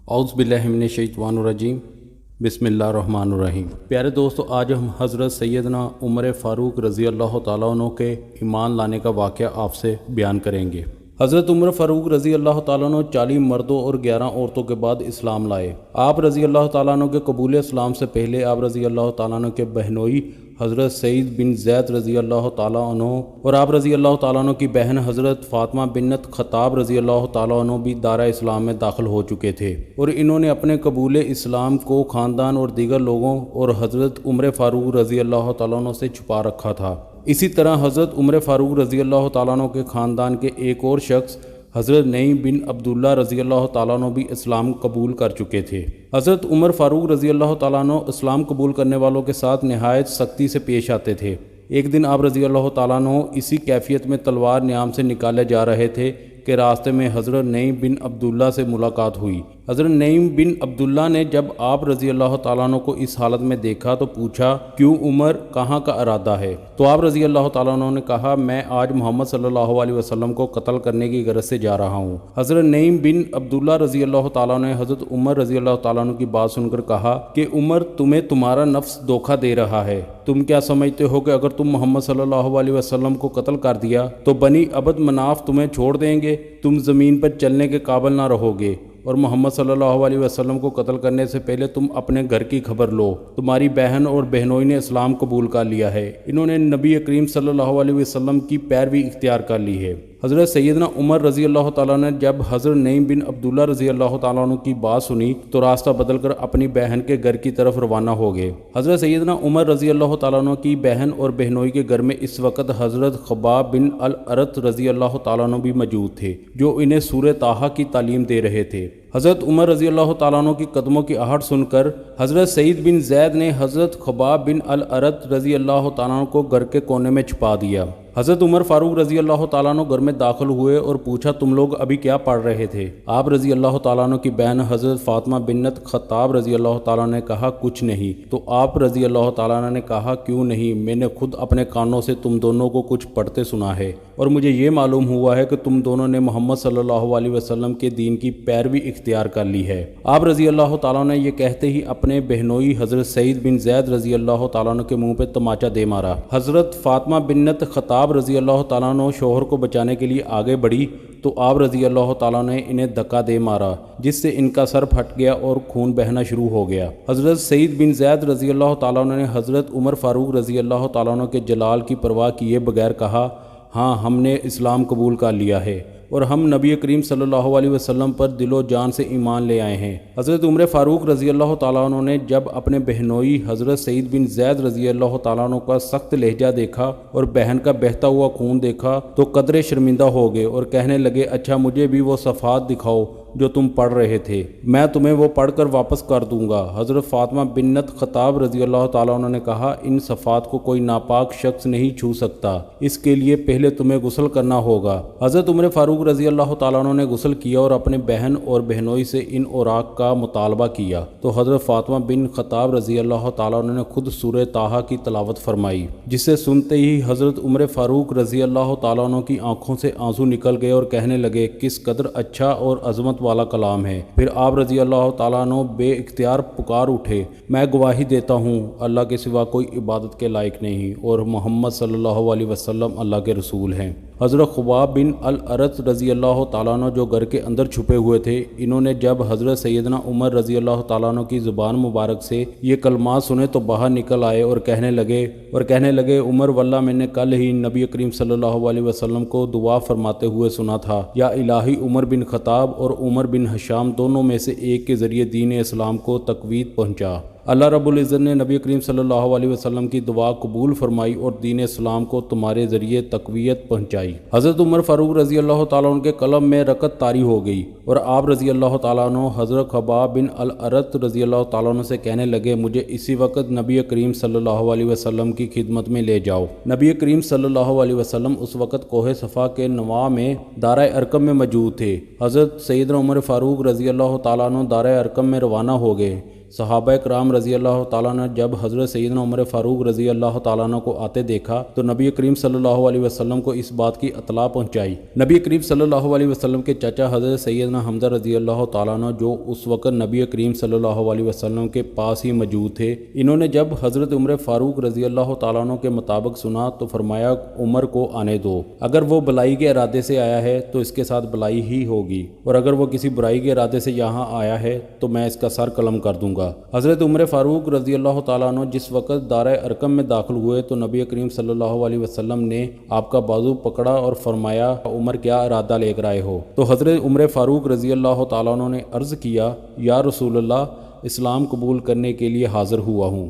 اعوذ باللہ من الشیطان الرجیم بسم اللہ الرحمن الرحیم۔ پیارے دوستو، آج ہم حضرت سیدنا عمر فاروق رضی اللہ تعالیٰ عنہ کے ایمان لانے کا واقعہ آپ سے بیان کریں گے۔ حضرت عمر فاروق رضی اللہ تعالیٰ عنہ 40 مردوں اور 11 عورتوں کے بعد اسلام لائے۔ آپ رضی اللہ تعالیٰ عنہ کے قبول اسلام سے پہلے آپ رضی اللہ تعالیٰ عنہ کے بہنوئی حضرت سعید بن زید رضی اللہ تعالیٰ عنہ اور آپ رضی اللہ تعالیٰ عنہ کی بہن حضرت فاطمہ بنت خطاب رضی اللہ تعالیٰ عنہ بھی دارہ اسلام میں داخل ہو چکے تھے، اور انہوں نے اپنے قبول اسلام کو خاندان اور دیگر لوگوں اور حضرت عمر فاروق رضی اللہ تعالیٰ عنہ سے چھپا رکھا تھا۔ اسی طرح حضرت عمر فاروق رضی اللہ تعالیٰ عنہ کے خاندان کے ایک اور شخص حضرت نعیم بن عبداللہ رضی اللہ تعالیٰ عنہ بھی اسلام قبول کر چکے تھے۔ حضرت عمر فاروق رضی اللہ تعالیٰ عنہ اسلام قبول کرنے والوں کے ساتھ نہایت سختی سے پیش آتے تھے۔ ایک دن آپ رضی اللہ تعالیٰ عنہ اسی کیفیت میں تلوار نیام سے نکالے جا رہے تھے کہ راستے میں حضرت نعیم بن عبداللہ سے ملاقات ہوئی۔ حضرت نعیم بن عبداللہ نے جب آپ رضی اللہ تعالیٰ عنہ کو اس حالت میں دیکھا تو پوچھا، کیوں عمر، کہاں کا ارادہ ہے؟ تو آپ رضی اللہ تعالیٰ عنہ نے کہا، میں آج محمد صلی اللہ علیہ وسلم کو قتل کرنے کی غرض سے جا رہا ہوں۔ حضرت نعیم بن عبداللہ رضی اللہ تعالیٰ نے حضرت عمر رضی اللہ تعالیٰ عنہ کی بات سن کر کہا کہ عمر، تمہیں تمہارا نفس دھوکہ دے رہا ہے۔ تم کیا سمجھتے ہو کہ اگر تم محمد صلی اللہ علیہ وسلم کو قتل کر دیا تو بنی عبد مناف تمہیں چھوڑ دیں گے؟ تم زمین پر چلنے کے قابل نہ رہو گے، اور محمد صلی اللہ علیہ وسلم کو قتل کرنے سے پہلے تم اپنے گھر کی خبر لو۔ تمہاری بہن اور بہنوئی نے اسلام قبول کر لیا ہے، انہوں نے نبی کریم صلی اللہ علیہ وسلم کی پیروی اختیار کر لی ہے۔ حضرت سیدنا عمر رضی اللہ تعالیٰ نے جب حضرت نعیم بن عبداللہ رضی اللہ تعالیٰ عنہ کی بات سنی تو راستہ بدل کر اپنی بہن کے گھر کی طرف روانہ ہو گئے۔ حضرت سیدنا عمر رضی اللہ تعالیٰ عنہ کی بہن اور بہنوئی کے گھر میں اس وقت حضرت خباب بن الارت رضی اللہ تعالیٰ عنہ بھی موجود تھے، جو انہیں سورہ طٰہٰ کی تعلیم دے رہے تھے۔ حضرت عمر رضی اللہ تعالیٰ عنہ کی قدموں کی آہٹ سن کر حضرت سعید بن زید نے حضرت خباب بن الارت رضی اللہ تعالیٰ عنہ کو گھر کے کونے میں چھپا دیا۔ حضرت عمر فاروق رضی اللہ تعالیٰ عنہ گھر میں داخل ہوئے اور پوچھا، تم لوگ ابھی کیا پڑھ رہے تھے؟ آپ رضی اللہ تعالیٰ عنہ کی بہن حضرت فاطمہ بنت خطاب رضی اللہ تعالیٰ نے کہا، کچھ نہیں۔ تو آپ رضی اللہ تعالیٰ عنہ نے کہا، کیوں نہیں؟ میں نے خود اپنے کانوں سے تم دونوں کو کچھ پڑھتے سنا ہے، اور مجھے یہ معلوم ہوا ہے کہ تم دونوں نے محمد صلی اللہ علیہ وسلم کے دین کی پیروی اختیار کر لی ہے۔ آپ رضی اللہ تعالیٰ نے یہ کہتے ہی اپنے بہنوئی حضرت سعید بن زید رضی اللہ تعالیٰ عنہ کے منہ پہ تماچا دے مارا۔ حضرت فاطمہ بنت خطاب رضی اللہ تعالیٰ عنہ شوہر کو بچانے کے لیے آگے بڑھی تو آپ رضی اللہ تعالیٰ نے انہیں دھکا دے مارا، جس سے ان کا سر پھٹ گیا اور خون بہنا شروع ہو گیا۔ حضرت سعید بن زید رضی اللہ تعالیٰ نے حضرت عمر فاروق رضی اللہ تعالیٰ عنہ کے جلال کی پرواہ کیے بغیر کہا، ہاں، ہم نے اسلام قبول کر لیا ہے اور ہم نبی کریم صلی اللہ علیہ وسلم پر دل و جان سے ایمان لے آئے ہیں۔ حضرت عمر فاروق رضی اللہ تعالیٰ عنہ نے جب اپنے بہنوئی حضرت سعید بن زید رضی اللہ تعالیٰ عنہ کا سخت لہجہ دیکھا اور بہن کا بہتا ہوا خون دیکھا تو قدرے شرمندہ ہو گئے اور کہنے لگے، اچھا، مجھے بھی وہ صفحات دکھاؤ جو تم پڑھ رہے تھے، میں تمہیں وہ پڑھ کر واپس کر دوں گا۔ حضرت فاطمہ بنت خطاب رضی اللہ تعالیٰ عنہ نے کہا، ان صفحات کو کوئی ناپاک شخص نہیں چھو سکتا، اس کے لیے پہلے تمہیں غسل کرنا ہوگا۔ حضرت عمر فاروق رضی اللہ تعالیٰ عنہ نے غسل کیا اور اپنے بہن اور بہنوئی سے ان اوراق کا مطالبہ کیا تو حضرت فاطمہ بن خطاب رضی اللہ تعالیٰ عنہ نے خود سورہ طٰہٰ کی تلاوت فرمائی، جسے سنتے ہی حضرت عمر فاروق رضی اللہ تعالیٰ عنہ کی آنکھوں سے آنسو نکل گئے اور کہنے لگے، کس قدر اچھا اور عظمت والا کلام ہے۔ پھر آپ رضی اللہ تعالیٰ عنہ بے اختیار پکار اٹھے، میں گواہی دیتا ہوں اللہ کے سوا کوئی عبادت کے لائق نہیں اور محمد صلی اللہ علیہ وسلم اللہ کے رسول ہیں۔ حضرت خباب بن الارت رضی اللہ تعالیٰ عنہ جو گھر کے اندر چھپے ہوئے تھے، انہوں نے جب حضرت سیدنا عمر رضی اللہ تعالیٰ عنہ کی زبان مبارک سے یہ کلمات سنے تو باہر نکل آئے اور کہنے لگے، عمر، واللہ میں نے کل ہی نبی کریم صلی اللہ علیہ وسلم کو دعا فرماتے ہوئے سنا تھا، یا الہی، عمر بن خطاب اور عمر بن ہشام دونوں میں سے ایک کے ذریعے دین اسلام کو تقویت پہنچا۔ اللہ رب العزت نے نبی کریم صلی اللہ علیہ وسلم کی دعا قبول فرمائی اور دین اسلام کو تمہارے ذریعے تقویت پہنچائی۔ حضرت عمر فاروق رضی اللہ تعالیٰ عنہ کے قلم میں رکعت طاری ہو گئی اور آپ رضی اللہ تعالیٰ عنہ حضرت خباب بن الارت رضی اللہ تعالیٰ عنہ سے کہنے لگے، مجھے اسی وقت نبی کریم صلی اللہ علیہ وسلم کی خدمت میں لے جاؤ۔ نبی کریم صلی اللہ علیہ وسلم اس وقت کوہ صفا کے نواح میں دارہ ارقم میں موجود تھے۔ حضرت سیدنا عمر فاروق رضی اللہ تعالیٰ عنہ دارہ ارقم میں روانہ ہو گئے۔ صحابہ کرام رضی اللہ تعالیٰ نے جب حضرت سیدنا عمر فاروق رضی اللہ تعالیٰ عنہ کو آتے دیکھا تو نبی کریم صلی اللہ علیہ وسلم کو اس بات کی اطلاع پہنچائی۔ نبی کریم صلی اللہ علیہ وسلم کے چچا حضرت سیدنا حمزہ رضی اللہ تعالیٰ عنہ جو اس وقت نبی کریم صلی اللہ علیہ وسلم کے پاس ہی موجود تھے، انہوں نے جب حضرت عمر فاروق رضی اللہ تعالیٰ عنہ کے مطابق سنا تو فرمایا عمر کو آنے دو، اگر وہ بلائی کے ارادے سے آیا ہے تو اس کے ساتھ بلائی ہی ہوگی، اور اگر وہ کسی برائی کے ارادے سے یہاں آیا ہے تو میں اس کا سر قلم کر دوں گا۔ حضرت عمر فاروق رضی اللہ تعالیٰ عنہ جس وقت دارِ ارقم میں داخل ہوئے تو نبی کریم صلی اللہ علیہ وسلم نے آپ کا بازو پکڑا اور فرمایا عمر کیا ارادہ لے کر آئے ہو؟ تو حضرت عمر فاروق رضی اللہ تعالیٰ عنہ نے عرض کیا یا رسول اللہ، اسلام قبول کرنے کے لیے حاضر ہوا ہوں۔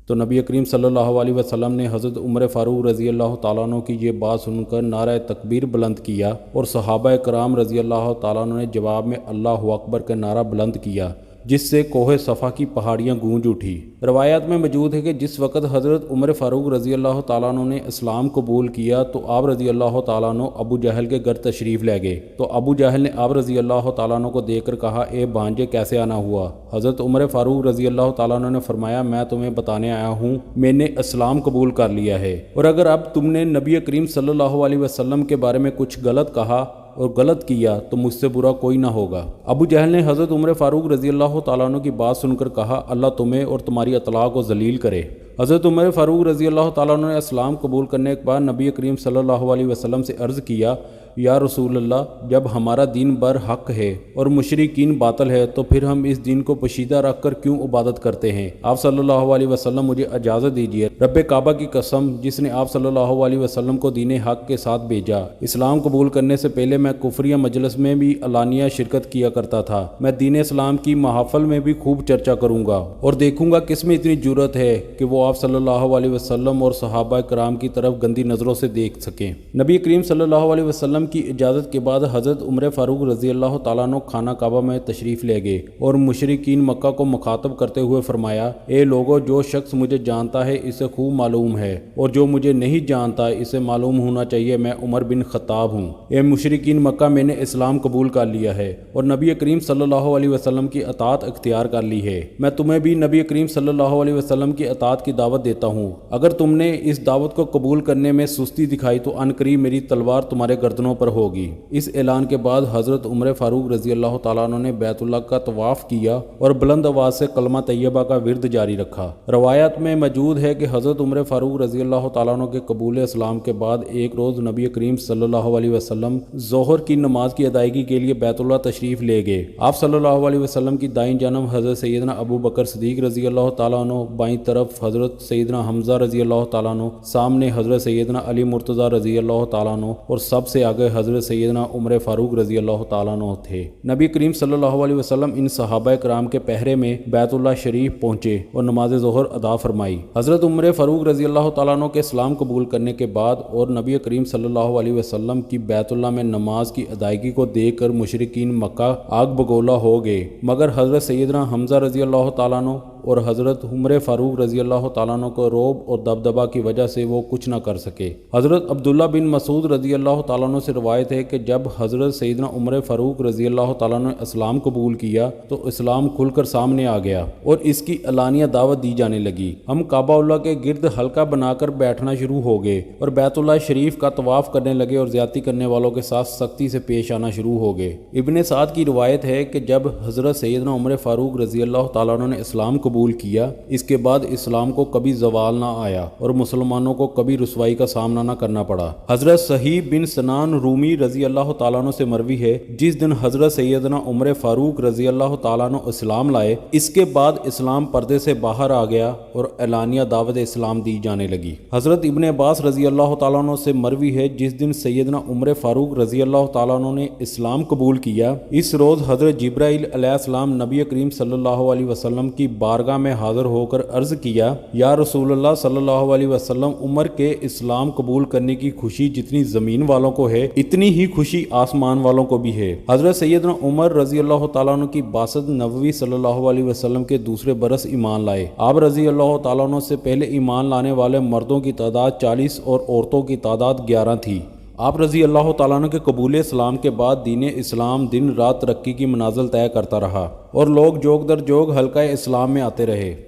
تو نبی کریم صلی اللہ علیہ وسلم نے حضرت عمر فاروق رضی اللہ تعالیٰ عنہ کی یہ بات سن کر نعرہ تکبیر بلند کیا، اور صحابہ کرام رضی اللہ تعالیٰ عنہ نے جواب میں اللہ اکبر کا نعرہ بلند کیا، جس سے کوہ صفا کی پہاڑیاں گونج اٹھی۔ روایات میں موجود ہے کہ جس وقت حضرت عمر فاروق رضی اللہ تعالیٰ عنہ نے اسلام قبول کیا تو آپ رضی اللہ تعالیٰ عنہ ابو جہل کے گھر تشریف لے گئے، تو ابو جہل نے آپ رضی اللہ تعالیٰ عنہ کو دیکھ کر کہا اے بھانجے کیسے آنا ہوا؟ حضرت عمر فاروق رضی اللہ تعالیٰ عنہ نے فرمایا میں تمہیں بتانے آیا ہوں میں نے اسلام قبول کر لیا ہے، اور اگر اب تم نے نبی کریم صلی اللہ علیہ وسلم کے بارے میں کچھ غلط کہا اور غلط کیا تو مجھ سے برا کوئی نہ ہوگا۔ ابو جہل نے حضرت عمر فاروق رضی اللہ تعالیٰ عنہ کی بات سن کر کہا اللہ تمہیں اور تمہاری اطلاع کو ذلیل کرے۔ حضرت عمر فاروق رضی اللہ تعالیٰ عنہ نے اسلام قبول کرنے کے بعد نبی کریم صلی اللہ علیہ وسلم سے عرض کیا یا رسول اللہ، جب ہمارا دین بر حق ہے اور مشرکین باطل ہے تو پھر ہم اس دین کو پوشیدہ رکھ کر کیوں عبادت کرتے ہیں؟ آپ صلی اللہ علیہ وسلم مجھے اجازت دیجیے، رب کعبہ کی قسم جس نے آپ صلی اللہ علیہ وسلم کو دین حق کے ساتھ بھیجا، اسلام قبول کرنے سے پہلے میں کفریہ مجلس میں بھی علانیہ شرکت کیا کرتا تھا، میں دین اسلام کی محافل میں بھی خوب چرچا کروں گا اور دیکھوں گا کس میں اتنی جرت ہے کہ وہ آپ صلی اللہ علیہ وسلم اور صحابہ کرام کی طرف گندی نظروں سے دیکھ سکیں۔ نبی کریم صلی اللہ علیہ وسلم کی اجازت کے بعد حضرت عمر فاروق رضی اللہ تعالیٰ عنہ خانہ کعبہ میں تشریف لے گئے اور مشرکین مکہ کو مخاطب کرتے ہوئے فرمایا اے لوگو، جو شخص مجھے جانتا ہے اسے خوب معلوم ہے، اور جو مجھے نہیں جانتا اسے معلوم ہونا چاہیے میں عمر بن خطاب ہوں۔ اے مشرکین مکہ، میں نے اسلام قبول کر لیا ہے اور نبی کریم صلی اللہ علیہ وسلم کی اطاعت اختیار کر لی ہے، میں تمہیں بھی نبی کریم صلی اللہ علیہ وسلم کی اطاعت کی دعوت دیتا ہوں، اگر تم نے اس دعوت کو قبول کرنے میں سستی دکھائی تو عنقریب میری تلوار تمہارے گردنوں پر ہوگی۔ اس اعلان کے بعد حضرت عمر فاروق رضی اللہ تعالیٰ عنہ نے بیت اللہ کا طواف کیا اور بلند آواز سے کلمہ طیبہ کا ورد جاری رکھا۔ روایات میں موجود ہے کہ حضرت عمر فاروق رضی اللہ تعالیٰ عنہ کے قبول اسلام کے بعد ایک روز نبی کریم صلی اللہ علیہ وسلم ظہر کی نماز کی ادائیگی کے لیے بیت اللہ تشریف لے گئے۔ آپ صلی اللہ علیہ وسلم کی دائیں جانب حضرت سیدنا ابو بکر صدیق رضی اللہ تعالیٰ عنہ، بائیں طرف حضرت سیدنا حمزہ رضی اللہ تعالیٰ عنہ، سامنے حضرت سیدنا علی مرتضیٰ رضی اللہ تعالیٰ عنہ، اور سب سے آگے حضرت سیدنا عمر فاروق رضی اللہ تعالیٰ عنہ تھے۔ نبی کریم صلی اللہ علیہ وسلم ان صحابہ کرام کے پہرے میں بیت اللہ شریف پہنچے اور نماز ظہر ادا فرمائی۔ حضرت عمر فاروق رضی اللہ تعالیٰ عنہ کے اسلام قبول کرنے کے بعد اور نبی کریم صلی اللہ علیہ وسلم کی بیت اللہ میں نماز کی ادائیگی کو دیکھ کر مشرکین مکہ آگ بگولا ہو گئے، مگر حضرت سیدنا حمزہ رضی اللہ تعالیٰ عنہ اور حضرت عمر فاروق رضی اللہ تعالیٰ عنہ کو رعب اور دبدبہ کی وجہ سے وہ کچھ نہ کر سکے۔ حضرت عبداللہ بن مسعود رضی اللہ تعالیٰ عنہ سے روایت ہے کہ جب حضرت سیدنا عمر فاروق رضی اللہ تعالیٰ عنہ نے اسلام قبول کیا تو اسلام کھل کر سامنے آ گیا اور اس کی علانیہ دعوت دی جانے لگی۔ ہم کعبہ اللہ کے گرد حلقہ بنا کر بیٹھنا شروع ہو گئے اور بیت اللہ شریف کا طواف کرنے لگے اور زیادتی کرنے والوں کے ساتھ سختی سے پیش آنا شروع ہو گئے۔ ابن سعد کی روایت ہے کہ جب حضرت سیدنا عمر فاروق رضی اللہ تعالیٰ عنہ نے اسلام قبول کیا، اس کے بعد اسلام کو کبھی زوال نہ آیا اور مسلمانوں کو کبھی رسوائی کا سامنا نہ کرنا پڑا۔ حضرت صہیب بن سنان رومی رضی اللہ تعالیٰ عنہ سے مروی ہے جس دن حضرت سیدنا عمر فاروق رضی اللہ تعالیٰ عنہ اسلام لائے، اس کے بعد اسلام پردے سے باہر آ گیا اور اعلانیہ دعوت اسلام دی جانے لگی۔ حضرت ابن عباس رضی اللہ تعالیٰ عنہ سے مروی ہے جس دن سیدنا عمر فاروق رضی اللہ تعالیٰ عنہ نے اسلام قبول کیا، اس روز حضرت جبرائیل علیہ السلام نبی کریم صلی اللہ علیہ وسلم کی بارگاہ میں حاضر ہو کر عرض کیا یا رسول اللہ صلی اللہ علیہ وسلم، عمر کے اسلام قبول کرنے کی خوشی جتنی زمین والوں کو ہے اتنی ہی خوشی آسمان والوں کو بھی ہے۔ حضرت سیدنا عمر رضی اللہ تعالیٰ عنہ کی بعثت نبوی صلی اللہ علیہ وسلم کے دوسرے برس ایمان لائے۔ آپ رضی اللہ تعالیٰ عنہ سے پہلے ایمان لانے والے مردوں کی تعداد 40 اور عورتوں کی تعداد 11 تھی۔ آپ رضی اللہ تعالیٰ عنہ کے قبول اسلام کے بعد دین اسلام دن رات ترقی کی منازل طے کرتا رہا اور لوگ جوگ در جوگ حلقہ اسلام میں آتے رہے۔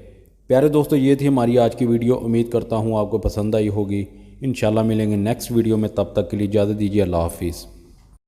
پیارے دوستو، یہ تھی ہماری آج کی ویڈیو۔ امید کرتا ہوں آپ کو پسند آئی ہوگی۔ انشاءاللہ ملیں گے نیکسٹ ویڈیو میں، تب تک کے لیے اجازت دیجیے۔ اللہ حافظ۔